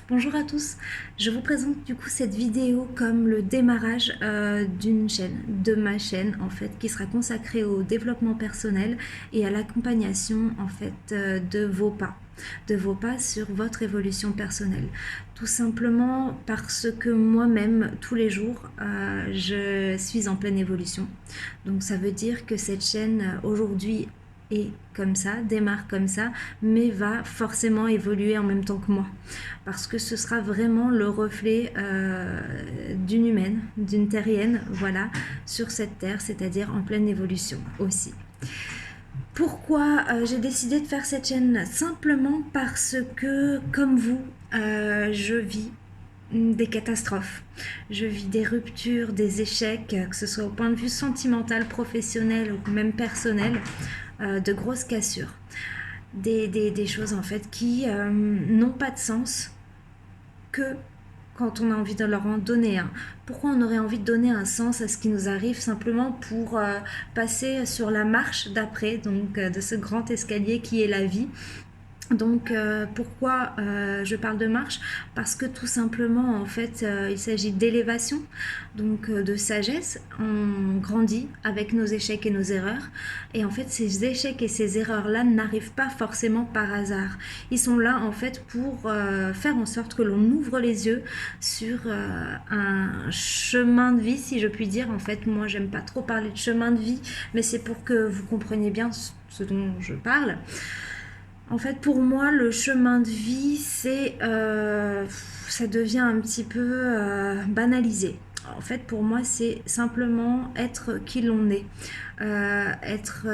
Bonjour à tous, je vous présente du coup cette vidéo comme le démarrage d'une chaîne, de ma chaîne en fait, qui sera consacrée au développement personnel et à l'accompagnation en fait de vos pas sur votre évolution personnelle. Tout simplement parce que moi-même, tous les jours, je suis en pleine évolution. Donc ça veut dire que cette chaîne aujourd'hui est comme ça, démarre comme ça, mais va forcément évoluer en même temps que moi. Parce que ce sera vraiment le reflet d'une humaine, d'une terrienne, voilà, sur cette terre, c'est-à-dire en pleine évolution aussi. Pourquoi j'ai décidé de faire cette chaîne? Simplement parce que, comme vous, je vis des catastrophes. Je vis des ruptures, des échecs, que ce soit au point de vue sentimental, professionnel ou même personnel, de grosses cassures. Des choses en fait qui n'ont pas de sens que quand on a envie de leur en donner un. Pourquoi on aurait envie de donner un sens à ce qui nous arrive simplement pour passer sur la marche d'après, donc de ce grand escalier qui est la vie. Donc pourquoi je parle de marche? Parce que tout simplement en fait il s'agit d'élévation, donc de sagesse. On grandit avec nos échecs et nos erreurs, et en fait ces échecs et ces erreurs là n'arrivent pas forcément par hasard. Ils sont là en fait pour faire en sorte que l'on ouvre les yeux sur un chemin de vie, si je puis dire. En fait moi j'aime pas trop parler de chemin de vie, mais c'est pour que vous compreniez bien ce dont je parle. En fait, pour moi, le chemin de vie, ça devient un petit peu banalisé. En fait, pour moi, c'est simplement être qui l'on est, être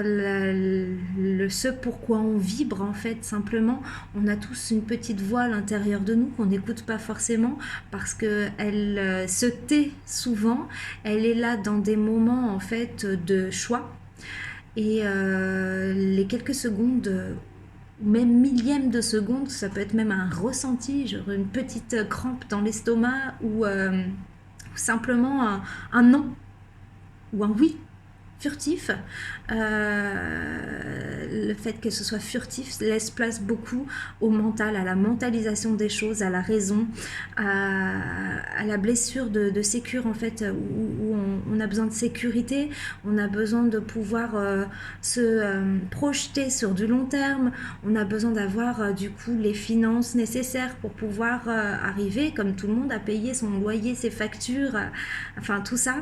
ce pourquoi on vibre. En fait, simplement, on a tous une petite voix à l'intérieur de nous qu'on n'écoute pas forcément parce que elle se tait souvent. Elle est là dans des moments en fait de choix. Et les quelques secondes ou même millième de seconde, ça peut être même un ressenti, genre une petite crampe dans l'estomac ou simplement un non ou un oui furtif. Le fait que ce soit furtif laisse place beaucoup au mental, à la mentalisation des choses, à la raison, à la blessure de sécure en fait, où on a besoin de sécurité, on a besoin de pouvoir se projeter sur du long terme, on a besoin d'avoir du coup les finances nécessaires pour pouvoir arriver, comme tout le monde, à payer son loyer, ses factures, enfin tout ça.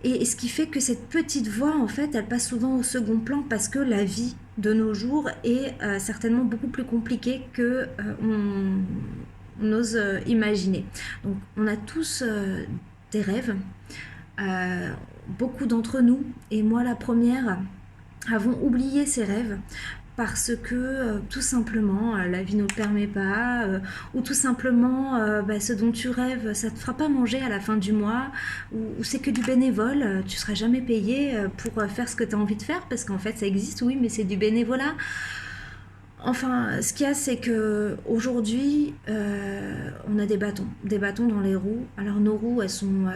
Et ce qui fait que cette petite voix, en fait, elle passe souvent au second plan parce que la vie de nos jours est certainement beaucoup plus compliquée que on ose imaginer. Donc, on a tous des rêves, beaucoup d'entre nous, et moi la première, avons oublié ces rêves parce que tout simplement la vie ne le permet pas, ou tout simplement ce dont tu rêves ça te fera pas manger à la fin du mois, ou c'est que du bénévole, tu seras jamais payé pour faire ce que tu as envie de faire, parce qu'en fait ça existe, oui, mais c'est du bénévolat. Enfin, ce qu'il y a, c'est que aujourd'hui, on a des bâtons dans les roues. Alors nos roues, elles sont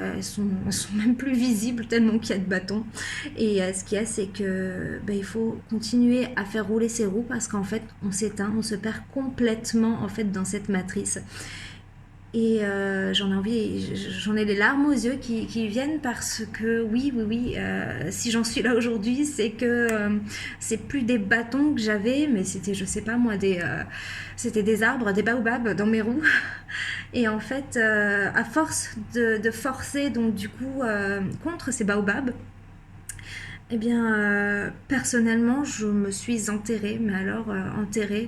même plus visibles tellement qu'il y a de bâtons. Et ce qu'il y a, c'est que il faut continuer à faire rouler ces roues parce qu'en fait, on s'éteint, on se perd complètement en fait dans cette matrice. Et j'en ai les larmes aux yeux qui viennent parce que oui, si j'en suis là aujourd'hui, c'est que c'est plus des bâtons que j'avais, mais c'était, je sais pas moi, c'était des arbres, des baobabs dans mes roues. Et en fait, à force de forcer donc du coup contre ces baobabs, eh bien, personnellement, je me suis enterrée, mais alors enterrée,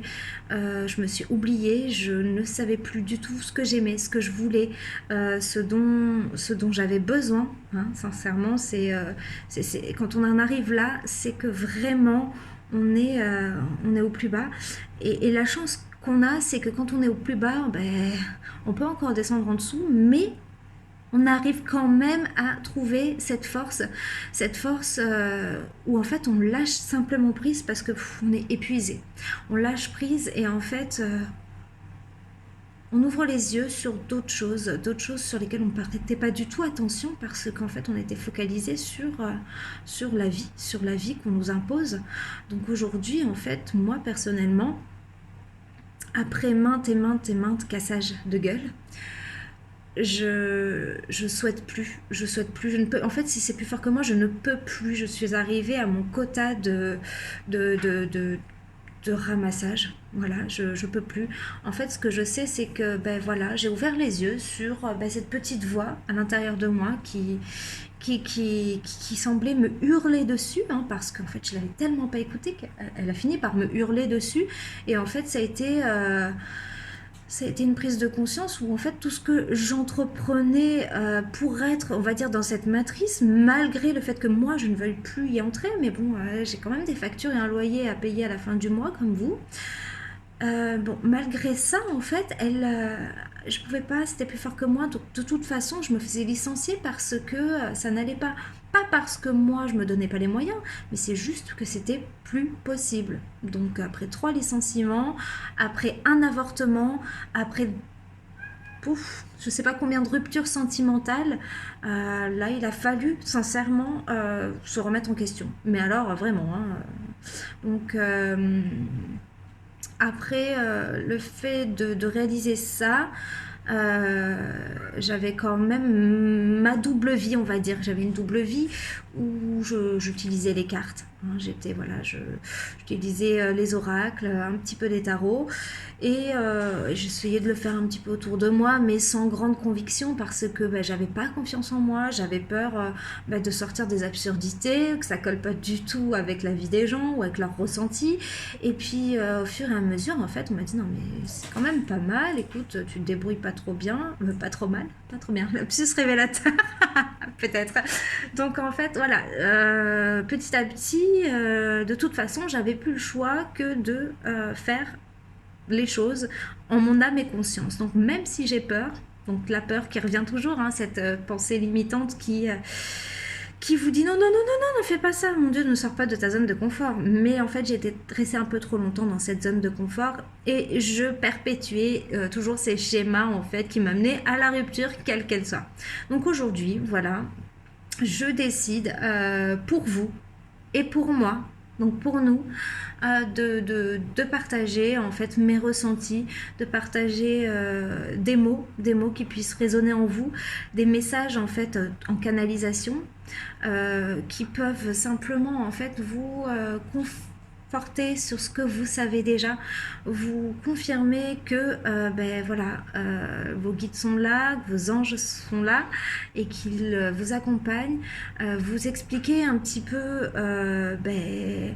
je me suis oubliée, je ne savais plus du tout ce que j'aimais, ce que je voulais, ce dont j'avais besoin, hein, sincèrement, quand on en arrive là, c'est que vraiment, on est au plus bas. Et la chance qu'on a, c'est que quand on est au plus bas, on peut encore descendre en dessous, mais on arrive quand même à trouver cette force où en fait on lâche simplement prise parce que on est épuisé. On lâche prise et en fait on ouvre les yeux sur d'autres choses sur lesquelles on ne prêtait pas du tout attention parce qu'en fait on était focalisé sur la vie qu'on nous impose. Donc aujourd'hui en fait moi personnellement après maintes et maintes et maintes cassages de gueule, je souhaite plus, je ne peux, en fait, si c'est plus fort que moi, je ne peux plus, je suis arrivée à mon quota de, de, de, de ramassage. Voilà, je peux plus. En fait, ce que je sais, c'est que ben voilà, j'ai ouvert les yeux sur ben, cette petite voix à l'intérieur de moi qui semblait me hurler dessus, hein, parce qu'en fait, je l'avais tellement pas écoutée qu'elle a fini par me hurler dessus. Et en fait, ça a été une prise de conscience où en fait tout ce que j'entreprenais pour être, on va dire, dans cette matrice, malgré le fait que moi je ne veuille plus y entrer, mais bon, j'ai quand même des factures et un loyer à payer à la fin du mois comme vous. Bon, malgré ça, en fait, je pouvais pas, c'était plus fort que moi. Donc, de toute façon, je me faisais licencier parce que ça n'allait pas. Pas parce que moi, je me donnais pas les moyens, mais c'est juste que c'était plus possible. Donc, après 3 licenciements, après un avortement, après, pouf, je sais pas combien de ruptures sentimentales, là, il a fallu, sincèrement, se remettre en question. Mais alors, vraiment, hein. Donc, après le fait de réaliser ça, j'avais quand même ma double vie, on va dire. J'avais une double vie où j'utilisais les cartes. Hein. Voilà, j'utilisais les oracles, un petit peu des tarots, et j'essayais de le faire un petit peu autour de moi, mais sans grande conviction parce que ben, j'avais pas confiance en moi, j'avais peur ben, de sortir des absurdités, que ça colle pas du tout avec la vie des gens ou avec leurs ressentis. Et puis au fur et à mesure, en fait, on m'a dit non mais c'est quand même pas mal. Écoute, tu te débrouilles pas trop bien, pas trop mal, pas trop bien. Lapsus révélateur, peut-être. Donc en fait, voilà, petit à petit, de toute façon, j'avais plus le choix que de faire les choses en mon âme et conscience. Donc même si j'ai peur, donc la peur qui revient toujours, hein, cette pensée limitante qui vous dit non, non, non, non, non, ne fais pas ça, mon Dieu, ne sors pas de ta zone de confort. Mais en fait, j'ai été restée un peu trop longtemps dans cette zone de confort et je perpétuais toujours ces schémas en fait qui m'amenaient à la rupture, quelle qu'elle soit. Donc aujourd'hui, voilà, je décide pour vous et pour moi, donc pour nous, de partager en fait mes ressentis, de partager des mots qui puissent résonner en vous, des messages en fait en canalisation qui peuvent simplement en fait vous conforter sur ce que vous savez déjà, vous confirmer que ben voilà, vos guides sont là, que vos anges sont là et qu'ils vous accompagnent, vous expliquer un petit peu ben,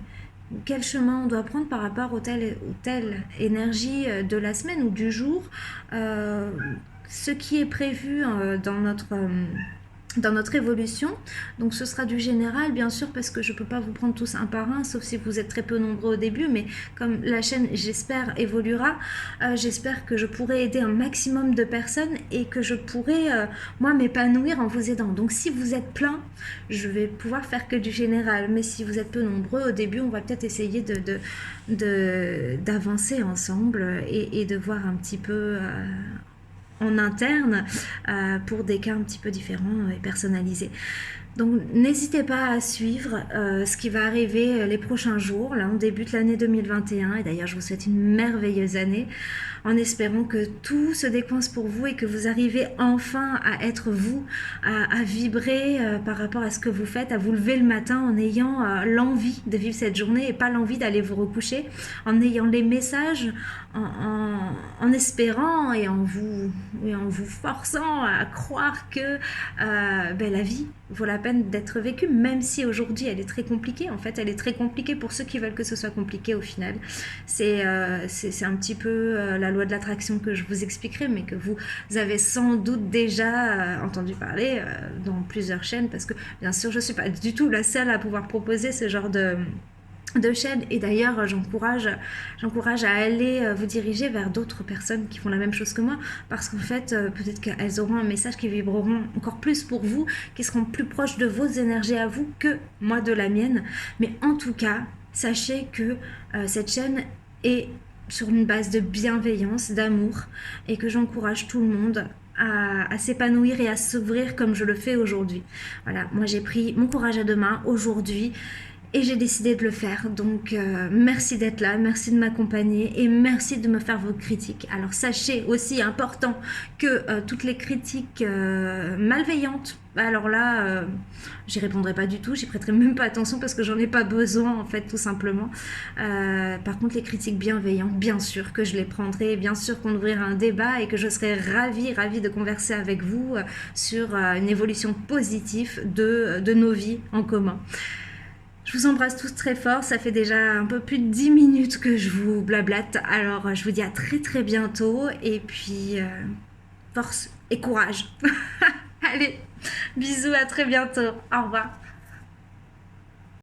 quel chemin on doit prendre par rapport aux telle énergie de la semaine ou du jour, ce qui est prévu dans notre évolution. Donc ce sera du général bien sûr parce que je ne peux pas vous prendre tous un par un sauf si vous êtes très peu nombreux au début, mais comme la chaîne j'espère évoluera, j'espère que je pourrai aider un maximum de personnes et que je pourrai moi m'épanouir en vous aidant. Donc si vous êtes plein, je vais pouvoir faire que du général, mais si vous êtes peu nombreux au début, on va peut-être essayer d'avancer ensemble et de voir un petit peu en interne pour des cas un petit peu différents et personnalisés. Donc n'hésitez pas à suivre ce qui va arriver les prochains jours. Là on débute l'année 2021 et d'ailleurs je vous souhaite une merveilleuse année en espérant que tout se décoince pour vous et que vous arrivez enfin à être vous, à vibrer par rapport à ce que vous faites, à vous lever le matin en ayant l'envie de vivre cette journée et pas l'envie d'aller vous recoucher, en ayant les messages, en espérant et en vous forçant à croire que ben, la vie vaut la peine d'être vécue, même si aujourd'hui elle est très compliquée. En fait, elle est très compliquée pour ceux qui veulent que ce soit compliqué au final. C'est un petit peu la loi de l'attraction que je vous expliquerai, mais que vous avez sans doute déjà entendu parler dans plusieurs chaînes, parce que bien sûr je ne suis pas du tout la seule à pouvoir proposer ce genre de chaîne, et d'ailleurs j'encourage à aller vous diriger vers d'autres personnes qui font la même chose que moi, parce qu'en fait peut-être qu'elles auront un message qui vibreront encore plus pour vous, qui seront plus proches de vos énergies à vous que moi de la mienne. Mais en tout cas sachez que cette chaîne est sur une base de bienveillance, d'amour, et que j'encourage tout le monde à s'épanouir et à s'ouvrir comme je le fais aujourd'hui. Voilà, moi j'ai pris mon courage à deux mains aujourd'hui Et j'ai décidé de le faire. Donc merci d'être là, merci de m'accompagner et merci de me faire vos critiques. Alors sachez aussi, important, que toutes les critiques malveillantes, alors là, j'y répondrai pas du tout, j'y prêterai même pas attention parce que j'en ai pas besoin en fait, tout simplement. Par contre, les critiques bienveillantes, bien sûr que je les prendrai, bien sûr qu'on ouvrira un débat et que je serai ravie de converser avec vous sur une évolution positive de nos vies en commun. Je vous embrasse tous très fort, ça fait déjà un peu plus de 10 minutes que je vous blablate, alors je vous dis à très très bientôt et puis force et courage. Allez, bisous, à très bientôt, au revoir.